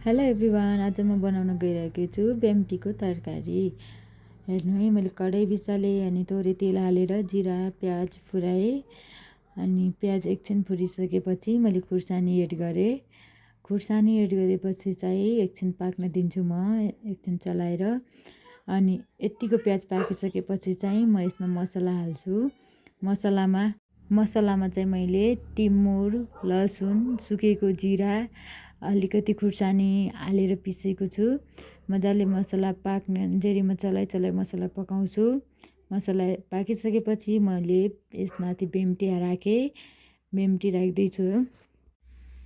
Hello everyone, आज म बनाउन गइरहेको छु बेम्टीको तरकारी। हेर्नु है, मैले कढाई बिसालेँ अनि थोरै तेल हालेर जिरा प्याज फुराएँ। अनि प्याज एकछिन फुरिसकेपछि मैले खुर्सानी एड गरेँ। खुर्सानी एड गरेपछि चाहिँ एकछिन पाक्न दिन्छु म, एकछिन चलाएर। अनि यत्तिको प्याज पाकिसकेपछि चाहिँ म यसमा मसला हाल्छु। मसलामा चाहिँ मैले टिमुर, लसुन, सुकेको जिरा, अलिकति खुर्सानी हालेर पिसेको छु। मजाले मसला पाक्नेन्जेरी म चलाइ मसला पकाउँछु। मसला पाकिसकेपछि मैले यसमाथि बेम्टी राखेँ। बेम्टी राख्दैछु।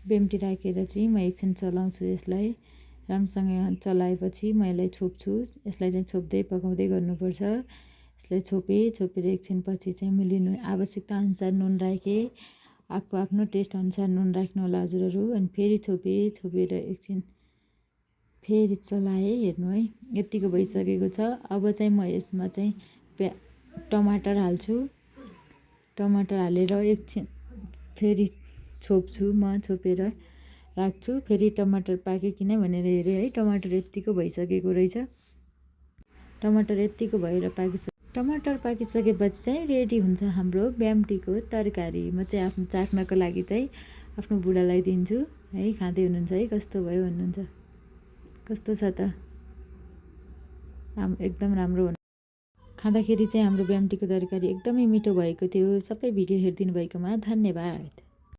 बेम्टी राखेर चाहिँ म एकछिन चलाउँछु। यसलाई राम्रोसँग चलाएपछि म यसलाई छोप्छु। यसलाई चाहिँ छोप्दै पकाउँदै गर्नुपर्छ। यसलाई छोपेर एकछिन पछि चाहिँ मैले आवश्यकता अनुसार नुन राखेँ। आफ्नो टेस्ट अनुसार नुन राख्नु होला हजुरहरू। अनि फेरि छोपेर एकछिन फेरि चलाएँ। हेर्नु है, यत्तिको भइसकेको छ। अब चाहिँ म यसमा चाहिँ टमाटर हाल्छु। टमाटर हालेर एकछिन फेरि छोप्छु। म छोपेर राख्छु। फेरि टमाटर पाक्यो कि नै भनेर हेरेँ है, टमाटर यत्तिको भइसकेको रहेछ। टमाटर यत्तिको भएर टमाटर पाकिसकेपछि चाहिँ रेडी हुन्छ हाम्रो बेम्टीको तरकारी। म चाहिँ आफ्नो चाख्नको लागि चाहिँ आफ्नो बुढालाई दिन्छु है, खाँदै हुनुहुन्छ है, कस्तो भयो भन्नुहुन्छ। कस्तो छ त, एकदम राम्रो हो। खाँदाखेरि चाहिँ हाम्रो बेम्टीको तरकारी एकदमै मिठो भएको थियो। सबै भिडियो हेरिदिनु भएकोमा धन्यवाद।